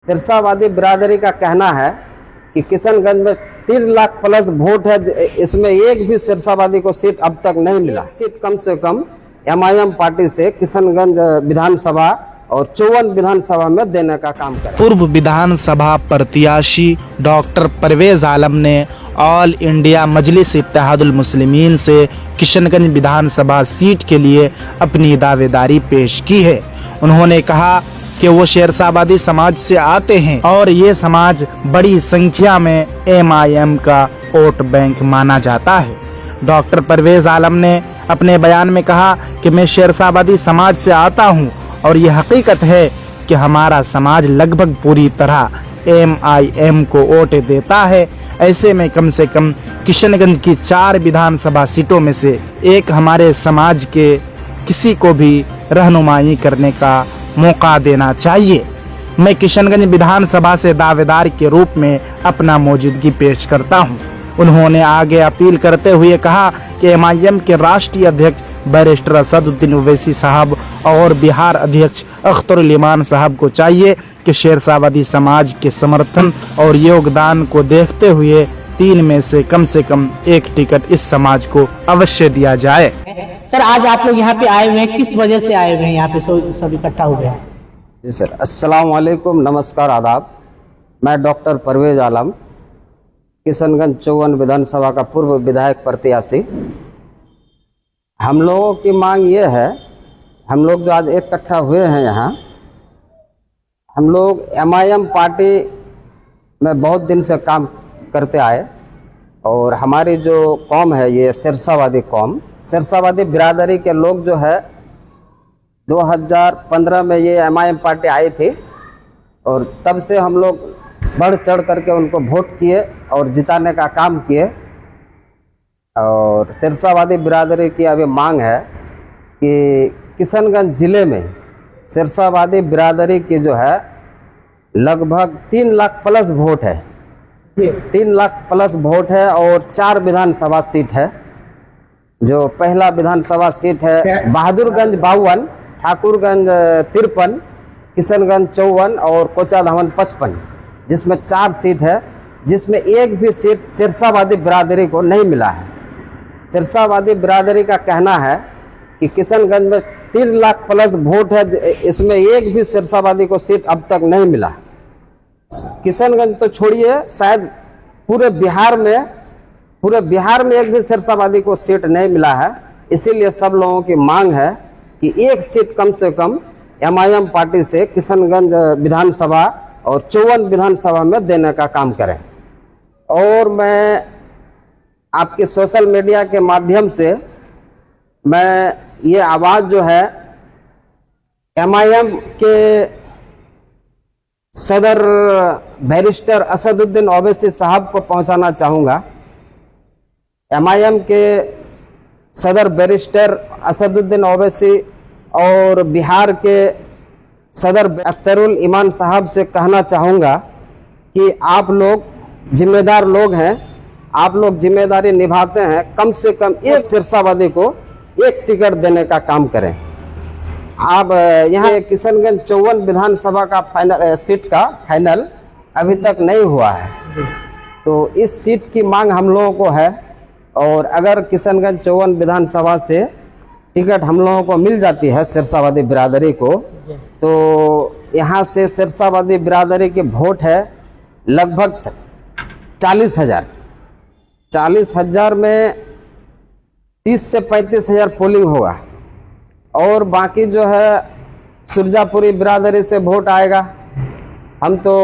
सिरसावादी बिरादरी का कहना है कि किशनगंज में 3 लाख प्लस वोट है, इसमें एक भी सिरसावादी को सीट अब तक नहीं मिला। सीट कम से कम MIM पार्टी से किशनगंज विधानसभा और 54 विधानसभा में देने का काम करें। पूर्व विधानसभा प्रत्याशी डॉक्टर परवेज आलम ने ऑल इंडिया मजलिस इत्तेहादुल मुस्लिमीन से किशनगंज विधानसभा सीट के लिए अपनी दावेदारी पेश की है। उन्होंने कहा कि वो शेरशाहबादी समाज से आते हैं और ये समाज बड़ी संख्या में MIM का वोट बैंक माना जाता है। डॉक्टर परवेज आलम ने अपने बयान में कहा कि मैं शेरशाहबादी समाज से आता हूं और ये हकीकत है कि हमारा समाज लगभग पूरी तरह MIM को वोट देता है। ऐसे में कम से कम किशनगंज की 4 विधानसभा सीटों में से एक हमारे समाज के किसी को भी रहनुमाई करने का मौका देना चाहिए। मैं किशनगंज विधानसभा से दावेदार के रूप में अपना मौजूदगी पेश करता हूं। उन्होंने आगे अपील करते हुए कहा कि MIM के राष्ट्रीय अध्यक्ष बैरिस्टर असदुद्दीन ओवैसी साहब और बिहार अध्यक्ष अख्तरुल इमान साहब को चाहिए कि शेरशाहबादी समाज के समर्थन और योगदान को देखते हुए 3 में से कम एक टिकट इस समाज को अवश्य दिया जाए। सर, आज आप लोग यहाँ पे आए हुए हैं, किस वजह से आए हुए हैं? यहाँ पे सब इकट्ठा हुए हैं। जी सर, अस्सलाम वालेकुम, नमस्कार, आदाब। मैं डॉक्टर परवेज आलम, किशनगंज 54 विधानसभा का पूर्व विधायक प्रत्याशी। हम लोगों की मांग ये है, हम लोग जो आज इकट्ठा हुए हैं यहाँ, हम लोग MIM पार्टी में बहुत दिन से काम करते आए और हमारी जो कौम है ये सिरसावादी कौम, सिरसावादी बिरादरी के लोग जो है 2015 में ये MIM पार्टी आई थी और तब से हम लोग बढ़ चढ़ करके उनको वोट किए और जिताने का काम किए। और सिरसावादी बिरादरी की अभी मांग है कि किशनगंज ज़िले में सिरसावादी बिरादरी की जो है लगभग 3 लाख प्लस वोट है, 3 लाख प्लस वोट है और 4 विधानसभा सीट है। जो पहला विधानसभा सीट है बहादुरगंज 52, ठाकुरगंज 53, किशनगंज 54 और कोचाधामन 55, जिसमें 4 सीट है, जिसमें एक भी सीट सिरसावादी बिरादरी को नहीं मिला है। सिरसावादी बिरादरी का कहना है कि किशनगंज में 3 लाख प्लस वोट है, इसमें एक भी सिरसावादी को सीट अब तक नहीं मिला। किशनगंज तो छोड़िए, शायद पूरे बिहार में एक भी सिरसावादी को सीट नहीं मिला है। इसीलिए सब लोगों की मांग है कि एक सीट कम से कम MIM पार्टी से किशनगंज विधानसभा और 54 विधानसभा में देने का काम करें। और मैं आपके सोशल मीडिया के माध्यम से मैं ये आवाज़ जो है MIM के सदर बैरिस्टर असदुद्दीन ओवैसी साहब को पहुंचाना चाहूँगा। MIM के सदर बैरिस्टर असदुद्दीन ओवैसी और बिहार के सदर अख्तरुल इमान साहब से कहना चाहूँगा कि आप लोग जिम्मेदार लोग हैं, आप लोग जिम्मेदारी निभाते हैं, कम से कम एक सिरसावादी को एक टिकट देने का काम करें। आप यहाँ किशनगंज 54 विधानसभा का सीट का फाइनल अभी तक नहीं हुआ है, तो इस सीट की मांग हम लोगों को है। और अगर किशनगंज 54 विधानसभा से टिकट हम लोगों को मिल जाती है सिरसावादी बिरादरी को, तो यहाँ से सिरसावादी बिरादरी के वोट है लगभग 40,000। 40,000 में 30 से 35,000 पोलिंग होगा और बाकी जो है सुरजापुरी बिरादरी से वोट आएगा। हम तो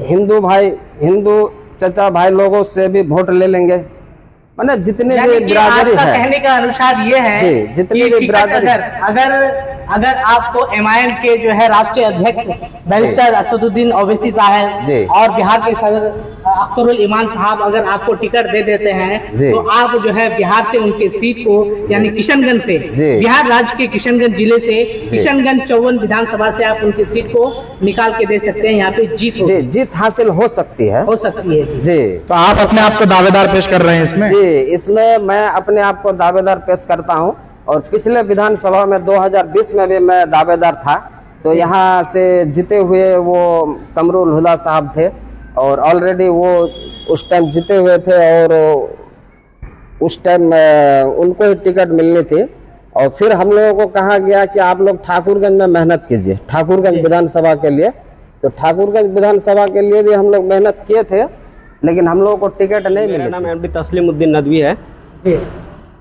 हिंदू चचा भाई लोगों से भी वोट ले लेंगे, मतलब जितने भी बिरादरी है। कहने का अनुसार ये है जी, जितनी भी बिरादरी अगर आपको MIM के जो है राष्ट्रीय अध्यक्ष बैरिस्टर असदुद्दीन ओवैसी साहब और बिहार के सदर अख्तरुल इमान साहब अगर आपको टिकट दे देते हैं तो आप जो है बिहार से उनके सीट को यानी किशनगंज से, बिहार राज्य के किशनगंज जिले से किशनगंज 54 विधानसभा से आप उनकी सीट को निकाल के दे सकते हैं। यहाँ पे जीत हासिल हो सकती है जी। तो आप अपने आप को दावेदार पेश कर रहे हैं इसमें? जी, इसमें मैं अपने आप को दावेदार पेश करता हूँ और पिछले विधानसभा में 2020 में भी मैं दावेदार था। तो यहाँ से जीते हुए वो कमरुल हुदा साहब थे और ऑलरेडी वो उस टाइम जीते हुए थे और उस टाइम उनको ही टिकट मिलनी थी। और फिर हम लोगों को कहा गया कि आप लोग ठाकुरगंज में मेहनत कीजिए, ठाकुरगंज विधानसभा के लिए। तो ठाकुरगंज विधानसभा के लिए भी हम लोग मेहनत किए थे, लेकिन हम लोगों को टिकट नहीं मिला। मेरा नाम एमडी तस्लीमुद्दीन नदवी है।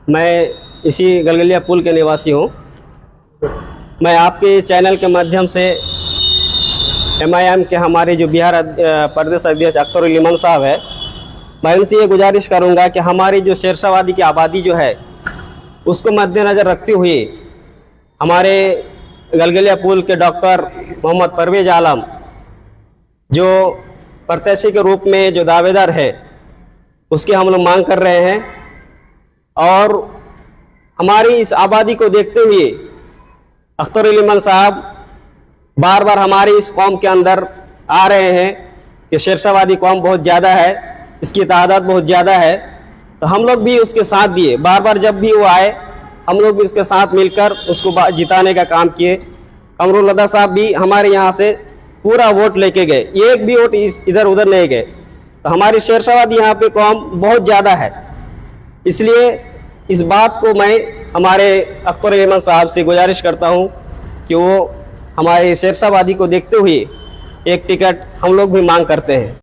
मैं इसी गलगलिया पुल के निवासी हूँ। मैं आपके चैनल के माध्यम से MIM के हमारे जो बिहार प्रदेश अध्यक्ष अख्तरुल इमान साहब है, मैं उनसे ये गुजारिश करूँगा कि हमारी जो शेरशाहवादी की आबादी जो है उसको मद्देनज़र रखते हुए हमारे गलगलिया पुल के डॉक्टर मोहम्मद परवेज़ आलम जो प्रत्याशी के रूप में जो दावेदार है उसकी हम लोग मांग कर रहे हैं। और हमारी इस आबादी को देखते हुए अख्तरुल इमान साहब बार बार हमारी इस कौम के अंदर आ रहे हैं कि शेरशाहवादी कौम बहुत ज़्यादा है, इसकी तादाद बहुत ज़्यादा है। तो हम लोग भी उसके साथ दिए, बार बार जब भी वो आए हम लोग भी उसके साथ मिलकर उसको जिताने का काम किए। कमरुल हुदा साहब भी हमारे यहाँ से पूरा वोट लेके गए, एक भी वोट इधर उधर नहीं गए। तो हमारी शेरशाहवादी यहाँ पे कौम बहुत ज़्यादा है, इसलिए इस बात को मैं हमारे अख्तरुल इमान साहब से गुजारिश करता हूँ कि वो हमारे शेरशाहवादी को देखते हुए एक टिकट हम लोग भी मांग करते हैं।